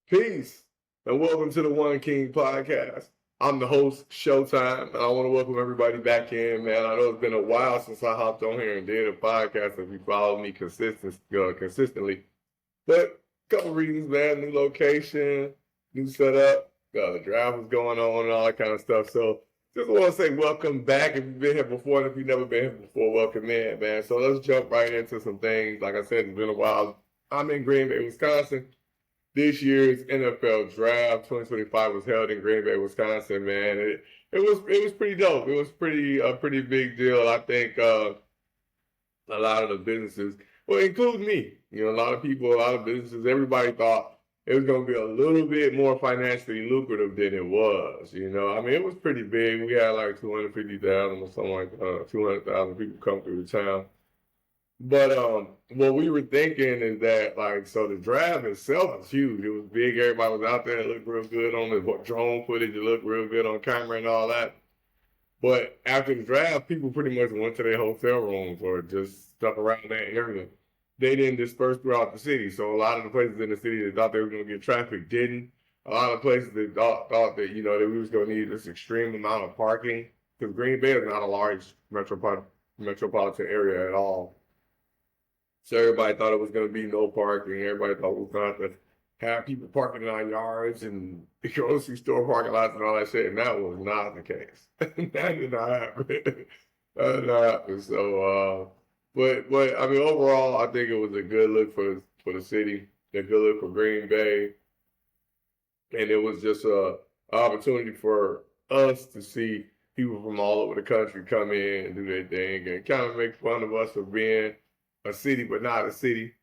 Peace, and welcome to the One King podcast. I'm the host, Showtime, and I want to welcome everybody back in, man. I know it's been a while since I hopped on here and did a podcast. If you follow me consistently, but a couple reasons, man. New location, new setup, the draft was going on, and all that kind of stuff. So just want to say welcome back. If you've been here before, and if you've never been here before, welcome in, man. So let's jump right into some things. Like I said, it's been a while. I'm in Green Bay, Wisconsin. This year's NFL Draft 2025 was held in Green Bay, Wisconsin. Man, it was pretty dope. It was a pretty big deal. I think a lot of the businesses, well, including me, a lot of people, a lot of businesses, everybody thought it was going to be a little bit more financially lucrative than it was. I mean, it was pretty big. We had like 250,000 or something like 200,000 people come through the town. But what we were thinking is that, like, so the draft itself was huge. It was big. Everybody was out there. It looked real good on the drone footage. It looked real good on camera and all that. But after the draft, people pretty much went to their hotel rooms or just stuck around that area. They didn't disperse throughout the city. So a lot of the places in the city that thought they were going to get traffic didn't. A lot of places that thought that, that we was going to need this extreme amount of parking. Because Green Bay is not a large metropolitan area at all. So everybody thought it was going to be no parking. Everybody thought we were going to have to have people parking in our yards and the grocery store parking lots and all that shit. And that was not the case. That did not happen. That did not happen. So, but I mean, overall, I think it was a good look for the city, a good look for Green Bay, and it was just a opportunity for us to see people from all over the country come in and do their thing and kind of make fun of us for being a city, but not a city,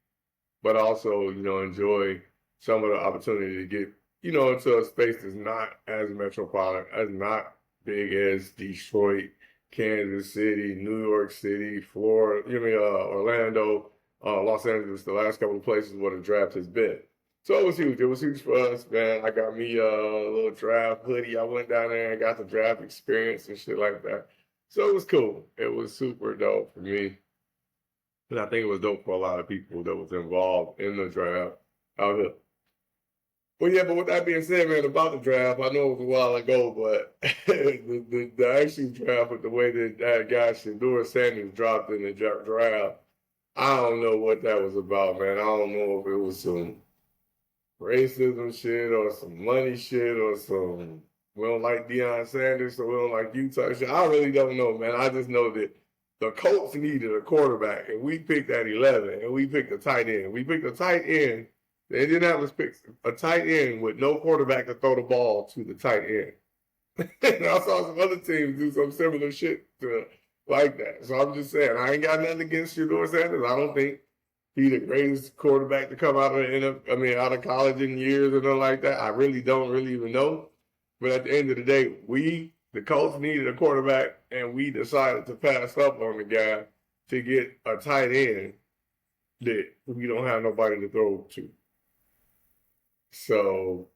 but also, enjoy some of the opportunity to get, into a space that's not as metropolitan, as not big as Detroit, Kansas City, New York City, Florida, Orlando, Los Angeles, the last couple of places where the draft has been. So it was huge. It was huge for us, man. I got me a little draft hoodie. I went down there and got the draft experience and shit like that. So it was cool. It was super dope for me. And I think it was dope for a lot of people that was involved in the draft out here. But with that being said, man, about the draft, I know it was a while ago, but the actual draft with the way that guy Shedeur Sanders dropped in the draft, I don't know what that was about, man. I don't know if it was some racism shit or some money shit or some we don't like Deion Sanders, so we don't like Utah shit. I really don't know, man. I just know that the Colts needed a quarterback, and we picked at 11, and we picked a tight end. We picked a tight end. They didn't have a tight end with no quarterback to throw the ball to the tight end. And I saw some other teams do some similar shit like that. So I'm just saying, I ain't got nothing against Shedeur Sanders. I don't think he's the greatest quarterback to come out of out of college in years or nothing like that. I really don't even know. But at the end of the day, the Colts needed a quarterback, and we decided to pass up on the guy to get a tight end that we don't have nobody to throw to. So,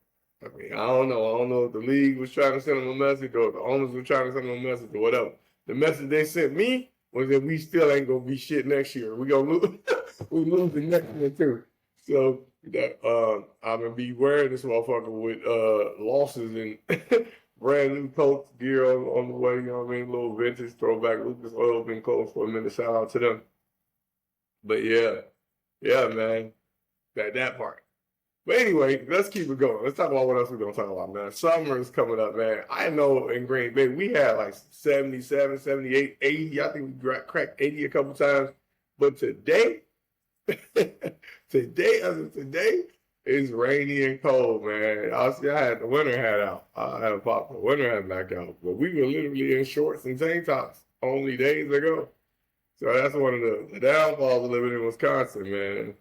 I mean, I don't know. I don't know if the league was trying to send them a message or the owners were trying to send them a message or whatever. The message they sent me was that we still ain't going to be shit next year. We going to lose. We losing next year, too. So, that I'm going to be wearing this motherfucker with losses and brand new Colts gear on the way, you know what I mean? A little vintage throwback. Lucas Oil been closed for a minute. Shout out to them. But yeah, man, that part. But anyway, let's keep it going. Let's talk about what else we're going to talk about, man. Summer is coming up, man. I know in Green Bay, we had like 77, 78, 80. I think we cracked 80 a couple times. But today, as of today, it's rainy and cold, man. I had the winter hat out. I had to pop the winter hat back out. But we were literally in shorts and tank tops only days ago. So that's one of the downfalls of living in Wisconsin, man,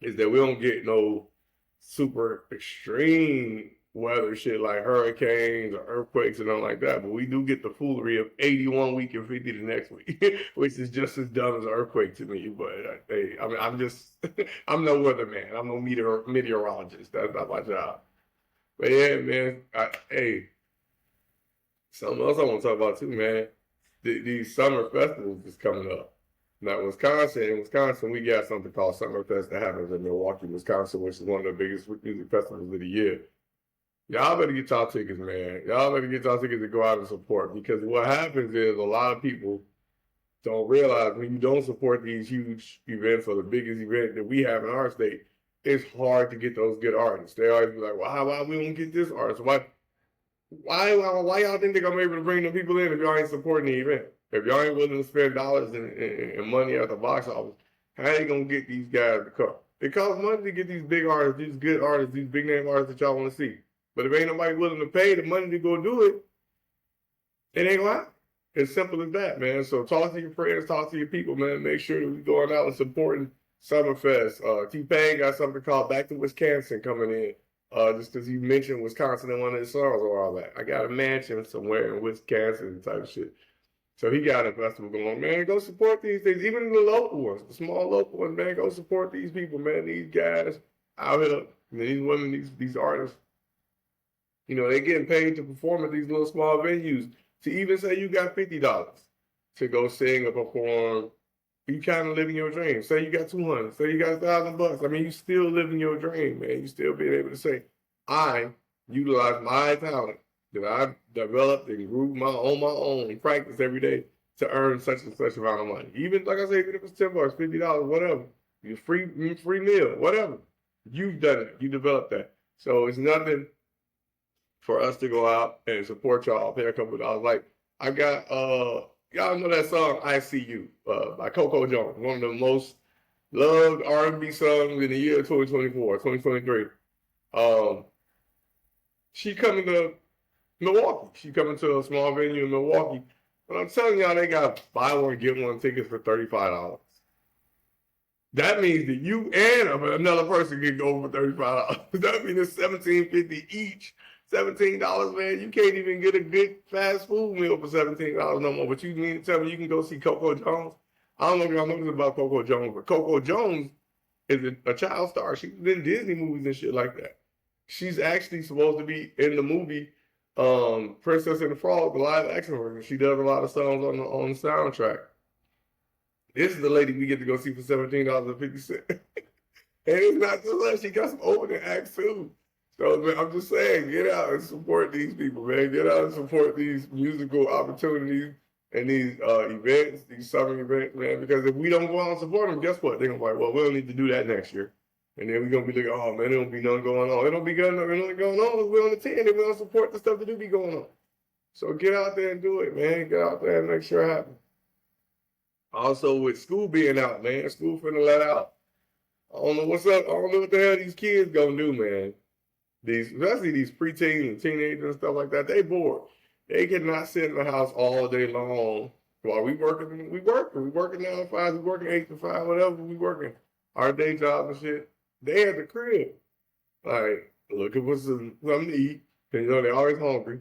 is that we don't get no super extreme weather shit like hurricanes or earthquakes and nothing like that. But we do get the foolery of 81 week and 50 the next week, which is just as dumb as an earthquake to me. But hey, I mean, I'm no weatherman. I'm no meteorologist. That's not my job. But yeah, man, hey, something else I want to talk about too, man. These summer festivals is coming up. Now, in Wisconsin, we got something called Summerfest that happens in Milwaukee, Wisconsin, which is one of the biggest music festivals of the year. Y'all better get y'all tickets, man. Y'all better get y'all tickets to go out and support, because what happens is a lot of people don't realize when you don't support these huge events or the biggest event that we have in our state, it's hard to get those good artists. They always be like, well, why we don't get this artist? Why y'all think they're gonna be able to bring them people in if y'all ain't supporting the event? If y'all ain't willing to spend dollars and money at the box office, how are you gonna get these guys to come? It costs money to get these big artists, these good artists, these big name artists that y'all want to see. But if ain't nobody willing to pay the money to go do it, it ain't gonna happen. It's simple as that, man. So talk to your friends, talk to your people, man. Make sure that we're going out and supporting Summerfest. T-Pain got something called Back to Wisconsin coming in. Just because you mentioned Wisconsin in one of his songs or all that. I got a mansion somewhere in Wisconsin type of shit. So he got a festival going on. Man, go support these things. Even the local ones, the small local ones, man. Go support these people, man. These guys out here, these women, these artists. You know, they getting paid to perform at these little small venues. To even say you got $50 to go sing or perform, you kind of living your dream. Say you got 200, say you got $1,000. I mean, you still living your dream, man. You still being able to say, I utilize my talent that I've developed and grew on my own and practice every day to earn such and such amount of money. Even like I say, even if it's $10, $50, whatever, your free meal, whatever. You've done it. You developed that. So it's nothing for us to go out and support y'all, pay a couple of dollars. Like, I got, y'all know that song, I See You, by Coco Jones, one of the most loved R&B songs in the year 2024, 2023. She coming to Milwaukee. She coming to a small venue in Milwaukee. But I'm telling y'all, they got buy one, get one tickets for $35. That means that you and another person can go for $35. That means it's $17.50 each. $17, man. You can't even get a good fast food meal for $17 no more. But you mean to tell me you can go see Coco Jones? I don't know if y'all know this about Coco Jones, but Coco Jones is a child star. She's in Disney movies and shit like that. She's actually supposed to be in the movie Princess and the Frog, the live action version. She does a lot of songs on the soundtrack. This is the lady we get to go see for $17.50. And it's not just that, she got some opening acts too. So, man, I'm just saying, get out and support these people, man. Get out and support these musical opportunities and these events, these summer events, man. Because if we don't go out and support them, guess what? They're going to be like, well, we don't need to do that next year. And then we're going to be like, oh, man, there don't be nothing going on. There don't be nothing going on if we don't attend, if we don't support the stuff that do be going on. So get out there and do it, man. Get out there and make sure it happens. Also, with school being out, man, school finna let out. I don't know what's up. I don't know what the hell these kids gonna do, man. Especially these preteens and teenagers and stuff like that, they bored. They cannot sit in the house all day long while we working. We working 9 to 5, we working 8 to 5, whatever we working. Our day jobs and shit. They at the crib. Like, looking for something to eat. Cause they're always hungry.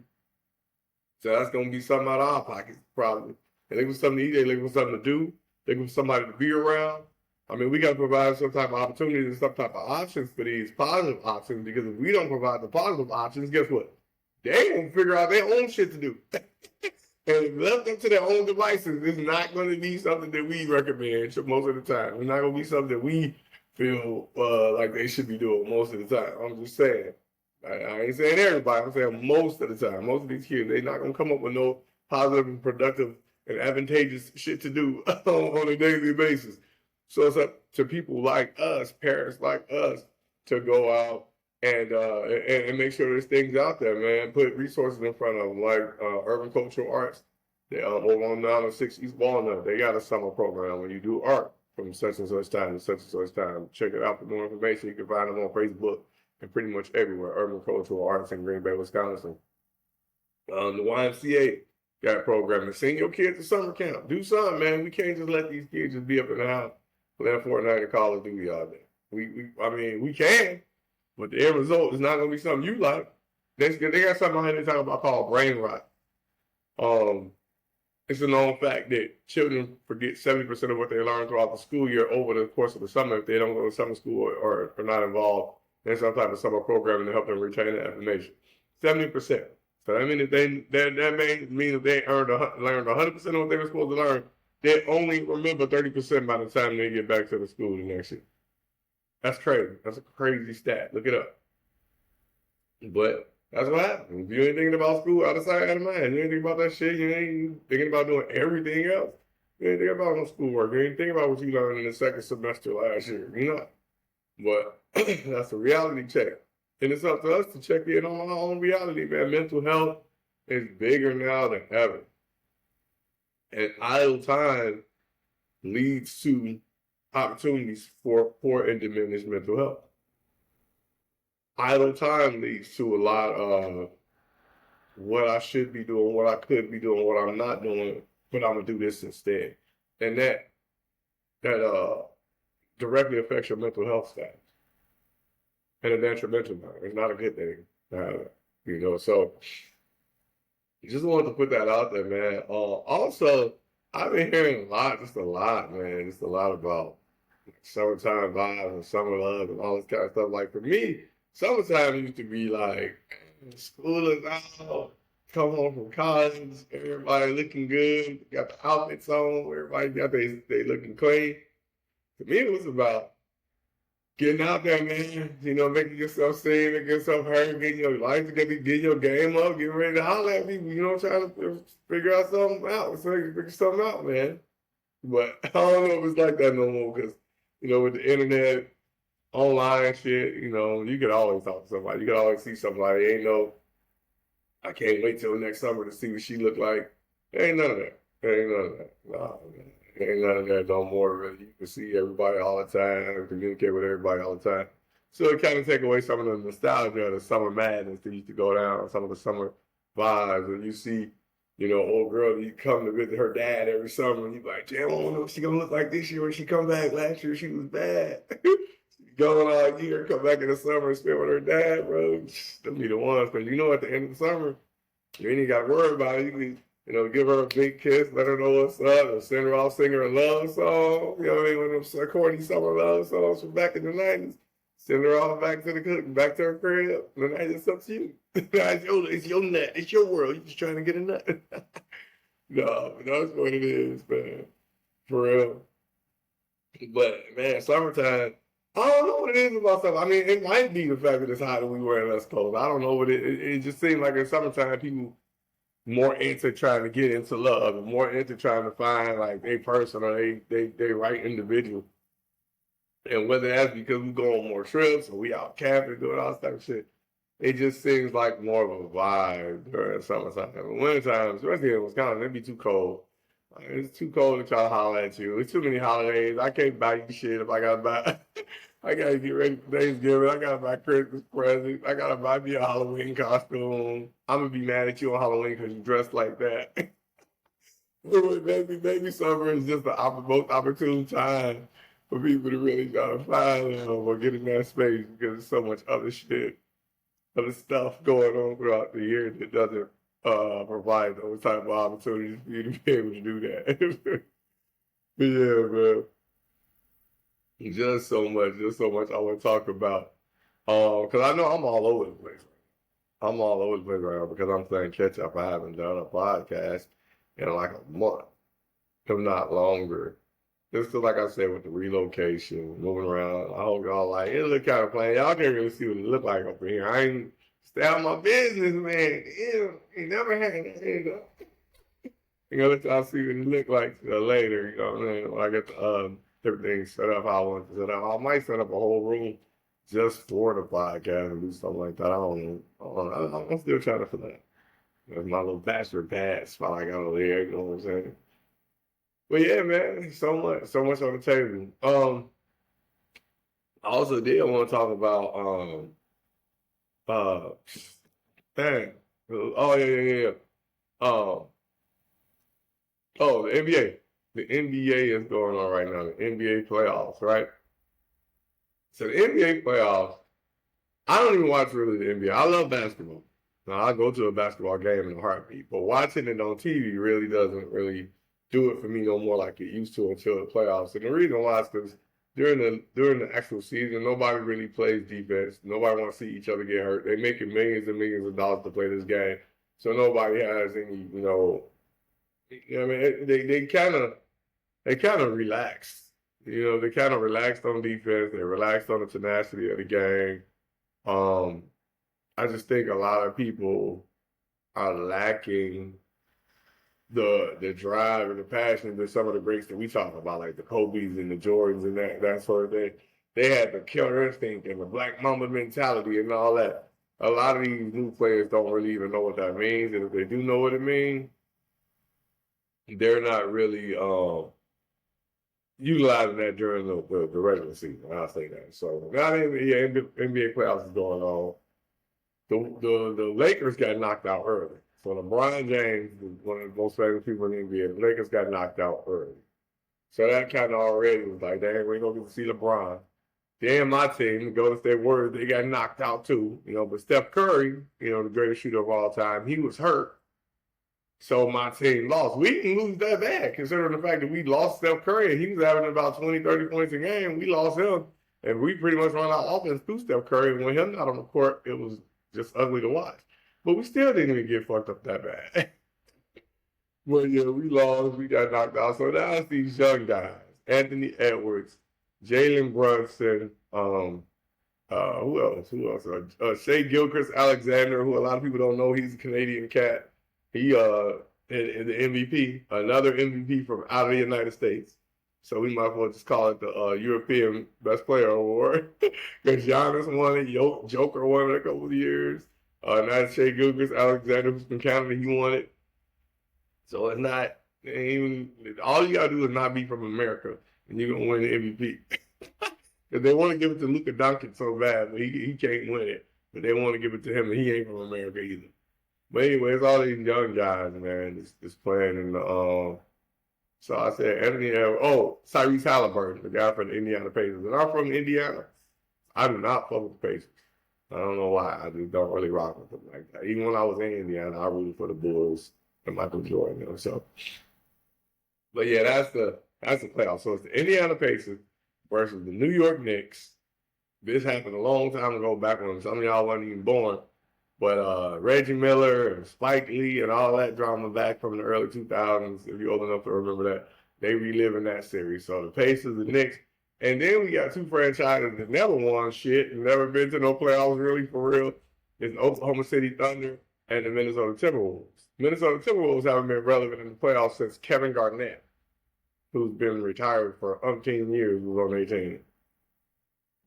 So that's gonna be something out of our pockets, probably. They looking for something to eat, they looking for something to do, they looking for somebody to be around. I mean, we got to provide some type of opportunities and some type of options for these positive options, because if we don't provide the positive options, guess what? They gonna figure out their own shit to do. And if left up to their own devices, it's not going to be something that we recommend most of the time. It's not going to be something that we feel like they should be doing most of the time. I'm just saying. I ain't saying everybody. I'm saying most of the time. Most of these kids, they're not going to come up with no positive and productive and advantageous shit to do on a daily basis. So it's up to people like us, parents like us, to go out and make sure there's things out there, man. Put resources in front of them, like Urban Cultural Arts. They over on 906 East Walnut. They got a summer program when you do art from such and such time to such and such time. Check it out for more information. You can find them on Facebook and pretty much everywhere. Urban Cultural Arts in Green Bay, Wisconsin. The YMCA got a program to send your kids to summer camp. Do something, man. We can't just let these kids just be up in the house playing Fortnite and Call of Duty all day. We can, but the end result is not going to be something you like. They got something behind they talk about called brain rot. It's a known fact that children forget 70% of what they learn throughout the school year over the course of the summer if they don't go to summer school or are not involved in some type of summer programming to help them retain that information. 70%. So that means that may mean that they learned 100% of what they were supposed to learn, they only remember 30% by the time they get back to the school the next year. That's crazy. That's a crazy stat. Look it up. But that's what happens. If you ain't thinking about school out of sight, out of mind. You ain't thinking about that shit. You ain't thinking about doing everything else. You ain't thinking about no schoolwork. You ain't thinking about what you learned in the second semester last year. You know. But that's a reality check. And it's up to us to check in on our own reality, man. Mental health is bigger now than ever. And idle time leads to opportunities for poor and diminished mental health. Idle time leads to a lot of what I should be doing, what I could be doing, what I'm not doing, but I'm gonna do this instead. And that directly affects your mental health status and a detrimental manner. It's not a good thing, you know. So just wanted to put that out there, man. Also, I've been hearing just a lot, man, just a lot about summertime vibes and summer love and all this kind of stuff. Like for me, summertime used to be like school is out, come home from college, everybody looking good, got the outfits on, everybody got they looking clean. To me, it was about getting out there, man. You know, making yourself seen, making yourself heard, getting your life together, getting your game up, getting ready to holler at people. You know, trying to figure out something out, figure something out, man. But I don't know if it's like that no more because, you know, with the internet, online shit, you know, you could always talk to somebody. You could always see somebody. Ain't no, I can't wait till next summer to see what she look like. There ain't none of that. There ain't none of that. Nah, man. Ain't none of that no more, really. You can see everybody all the time and communicate with everybody all the time. So it kind of take away some of the nostalgia of the summer madness that used to go down, some of the summer vibes. And you see, you know, old girl, you come to visit her dad every summer, and you like, damn, I don't know what she gonna look like this year when she come back. Last year she was bad. Going all year, come back in the summer and spend with her dad, bro. Them be the ones, because you know at the end of the summer, you ain't got to worry about it. You can, you know, give her a big kiss, let her know what's up, and send her off, sing her a love song. You know what I mean? One of them corny summer love songs from back in the 90s. Send her off back to the cooking, back to her crib. And then it's up to you. It's your nut. It's your world. You're just trying to get a nut. No, but that's what it is, man. For real. But, man, summertime, I don't know what it is about summer. I mean, it might be the fact that it's hot and we wearing less clothes. I don't know what it just seems like in summertime, people more into trying to get into love and more into trying to find like a person or they right individual. And whether that's because we go on more trips or we out camping, doing all that type of shit, it just seems like more of a vibe during summertime. In wintertime, especially in Wisconsin, it'd be too cold. Like, it's too cold to try to holler at you. It's too many holidays. I can't buy you shit if I gotta buy. I gotta get ready for Thanksgiving. I gotta buy Christmas presents. I gotta buy me a Halloween costume. I'm gonna be mad at you on Halloween because you dressed like that. Maybe summer is just the most opportune time for people to really try to find them or get in that space because there's so much other shit, other stuff going on throughout the year that doesn't provide those type of opportunities for you to be able to do that. But yeah, man. Just so much I want to talk about. Because I know I'm all over the place. I'm all over the place right now because I'm playing catch up. I haven't done a podcast in like a month, if not longer. Just like I said, with the relocation, moving around, I hope y'all like it. Look kind of plain. Y'all can't really see what it look like over here. I ain't stay out my business, man. Ew, ain't never had it. You know, let y'all see what it look like later. You know what I'm saying? When I get the everything set up how I want to set up. I might set up a whole room just for the podcast and do something like that. I don't know. I'm still trying to figure that. That's my little bachelor pad spot I got over there. You know what I'm saying? But yeah, man, so much on the table. I also did want to talk about dang. Oh yeah. Um, the NBA. The NBA is going on right now. The NBA playoffs, right? So the NBA playoffs, I don't even watch really the NBA. I love basketball. Now I go to a basketball game in a heartbeat, but watching it on TV really doesn't really do it for me no more like it used to until the playoffs. And the reason why is because during the actual season, nobody really plays defense. Nobody wants to see each other get hurt. They're making millions and millions of dollars to play this game, so nobody has any, you know what I mean? They kind of they kind of relaxed. They kind of relaxed on defense. They relaxed on the tenacity of the game. Um, I just think a lot of people are lacking the drive and the passion that some of the greats that we talk about, like the Kobe's and the Jordans and that sort of thing. They had the killer instinct and the black mamba mentality and all that. A lot of these new players don't really even know what that means, and if they do know what it means, they're not really utilizing that during the regular season. I'll say that. So now the NBA playoffs is going on. The Lakers got knocked out early. So LeBron James is one of the most famous people in the NBA. The Lakers got knocked out early. So that kind of already was like, dang, we ain't gonna get to see LeBron. Then my team, the Golden State Warriors, they got knocked out too. But Steph Curry, the greatest shooter of all time, he was hurt. So my team lost. We didn't lose that bad, considering the fact that we lost Steph Curry and he was having about 20, 30 points a game. We lost him. And we pretty much run our offense through Steph Curry. And with him not on the court, it was just ugly to watch. But we still didn't even get fucked up that bad. Well, yeah, we lost. We got knocked out. So now it's these young guys. Anthony Edwards, Jalen Brunson, who else? Shea Gilgeous-Alexander, who a lot of people don't know, he's a Canadian cat. He the MVP, another MVP from out of the United States. So we might as well just call it the European Best Player Award. Because Giannis won it, Joker won it a couple of years. Now Shea Gilgeous-Alexander, who's from Canada, he won it. So it's not even, all you gotta do is not be from America, and you're gonna win the MVP. Because they want to give it to Luka Doncic so bad, but he can't win it. But they want to give it to him, and he ain't from America either. But anyway, it's all these young guys, man, just playing in the So I said Anthony. Tyrese Halliburton, the guy from the Indiana Pacers, and I'm from Indiana. I do not fuck with the Pacers. I don't know why. I just don't really rock with them like that. Even when I was in Indiana, I rooted for the Bulls and Michael Jordan. So, but yeah, that's the playoff. So it's the Indiana Pacers versus the New York Knicks. This happened a long time ago, back when some of y'all weren't even born. But Reggie Miller and Spike Lee and all that drama back from the early 2000s, if you're old enough to remember that, they relive in that series. So the Pacers, the Knicks, and then we got two franchises that never won shit and never been to no playoffs really for real. It's Oklahoma City Thunder and the Minnesota Timberwolves. Minnesota Timberwolves haven't been relevant in the playoffs since Kevin Garnett, who's been retired for umpteen years, was on their team.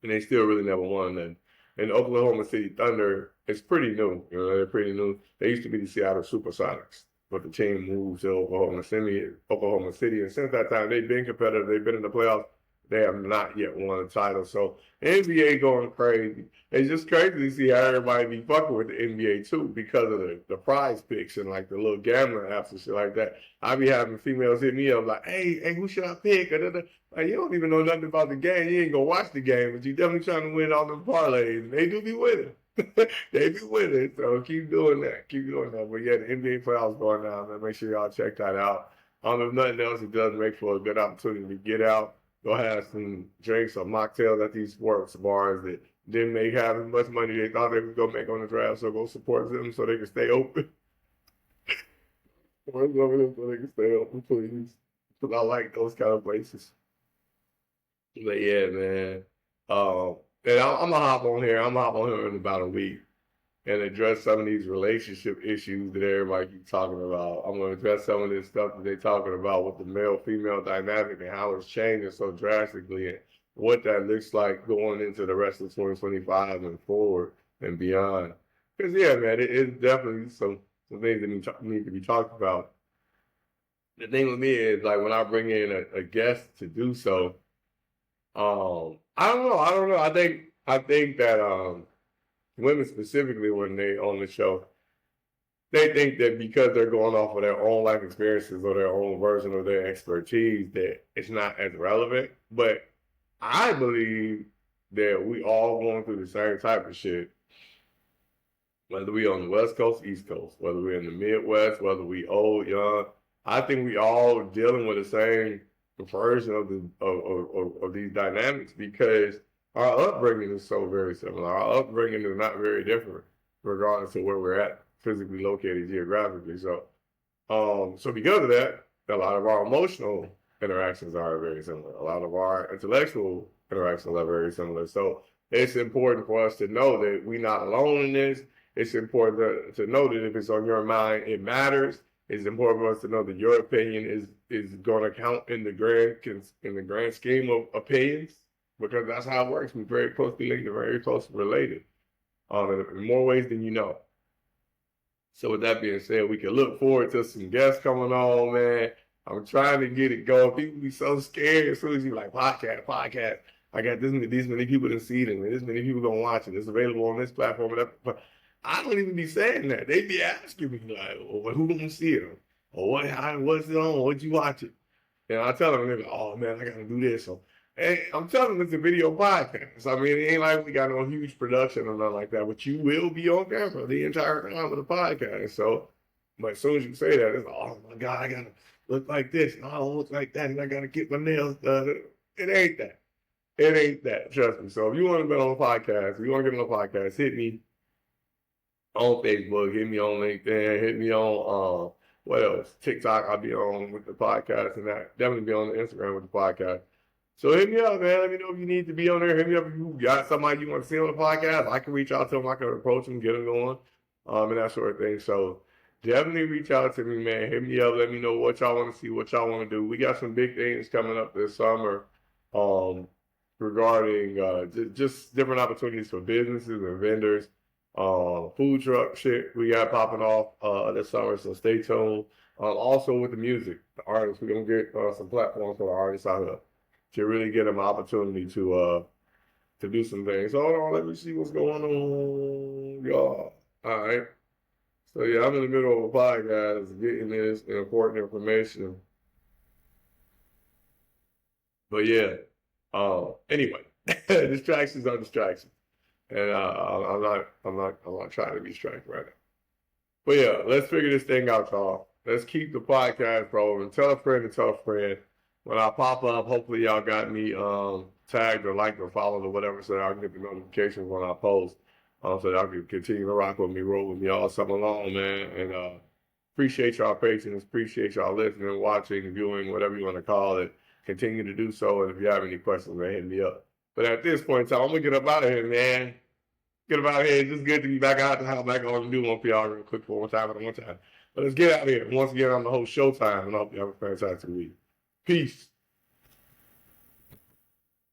And they still really never won then. And Oklahoma City Thunder is pretty new. They're pretty new. They used to be the Seattle Supersonics, but the team moved to Oklahoma City. And since that time, they've been competitive. They've been in the playoffs. They have not yet won a title. So NBA going crazy. It's just crazy to see how everybody be fucking with the NBA too because of the prize picks and like the little gambling apps and shit like that. I be having females hit me up like, hey, who should I pick? Like, you don't even know nothing about the game. You ain't gonna watch the game, but you definitely trying to win all them parlays. And they do be winning. They be winning. So keep doing that. But yeah, the NBA playoffs going on, man. Make sure y'all check that out. If nothing else, it does make for a good opportunity to get out. Go have some drinks or mocktails at these sports bars that didn't make half as much money they thought they was gonna make on the draft. So go support them so they can stay open. So they can stay open, please. Because I like those kind of places. But yeah, man. And I'm gonna hop on here. In about a week and address some of these relationship issues that everybody keeps talking about. I'm going to address some of this stuff that they're talking about with the male-female dynamic and how it's changing so drastically and what that looks like going into the rest of 2025 and forward and beyond. Because, yeah, man, it's definitely some things that need to be talked about. The thing with me is, like, when I bring in a guest to do so, I don't know. I think that women specifically, when they on the show, they think that because they're going off of their own life experiences or their own version of their expertise, that it's not as relevant. But I believe that we all going through the same type of shit, whether we on the West Coast, East Coast, whether we're in the Midwest, whether we old, young. I think we all dealing with the same version of these dynamics because our upbringing is so very similar. Our upbringing is not very different, regardless of where we're at, physically located geographically. So because of that, a lot of our emotional interactions are very similar. A lot of our intellectual interactions are very similar. So it's important for us to know that we're not alone in this. It's important to know that if it's on your mind, it matters. It's important for us to know that your opinion is going to count in the grand scheme of opinions, because that's how it works. We're very closely linked and very closely related, in more ways than you know. So with that being said, we can look forward to some guests coming on, man. I'm trying to get it going. People be so scared as soon as you like podcast. I got these many people to see them, and this many people gonna watch it. It's available on this platform. But I don't even be saying that. They be asking me like, well, who gonna see it? Or what's it on? What'd you watch it? And I tell them, they're like, oh man, I gotta do this. So and I'm telling them it's a video podcast. I mean, it ain't like we got no huge production or nothing like that, but you will be on camera the entire time of the podcast. So, but as soon as you say that, it's like, oh my God, I gotta look like this, and I don't look like that, and I gotta get my nails done. It ain't that. It ain't that. Trust me. So if you want to be on a podcast, if you want to get on a podcast, hit me on Facebook, hit me on LinkedIn, hit me on what else? TikTok. I'll be on with the podcast, and that definitely be on the Instagram with the podcast. So hit me up, man. Let me know if you need to be on there. Hit me up if you got somebody you want to see on the podcast. I can reach out to them. I can approach them, get them going, and that sort of thing. So definitely reach out to me, man. Hit me up. Let me know what y'all want to see, what y'all want to do. We got some big things coming up this summer regarding just different opportunities for businesses and vendors. Food truck shit we got popping off this summer, so stay tuned. Also with the music, the artists, we're going to get some platforms for the artists out here to really get them an opportunity to do some things. So hold on, let me see what's going on, y'all. All right. So yeah, I'm in the middle of a podcast getting this important information. But yeah, anyway, distractions are distractions, and I'm not trying to be distracted right now. But yeah, let's figure this thing out, y'all. Let's keep the podcast rolling. Tell a friend to tell a friend. When I pop up, hopefully y'all got me tagged or liked or followed or whatever, so that I can get the notifications when I post, so that I can continue to rock with me, roll with me all summer long, man. And appreciate y'all patience, appreciate y'all listening, watching, viewing, whatever you want to call it. Continue to do so, and if you have any questions, man, hit me up. But at this point in time, I'm gonna get up out of here, man. Get up out of here. It's just good to be back out the house, back on and do one for y'all real quick for one time. But let's get out of here. Once again, I'm the host, Showtime, and I hope you have a fantastic week. Peace.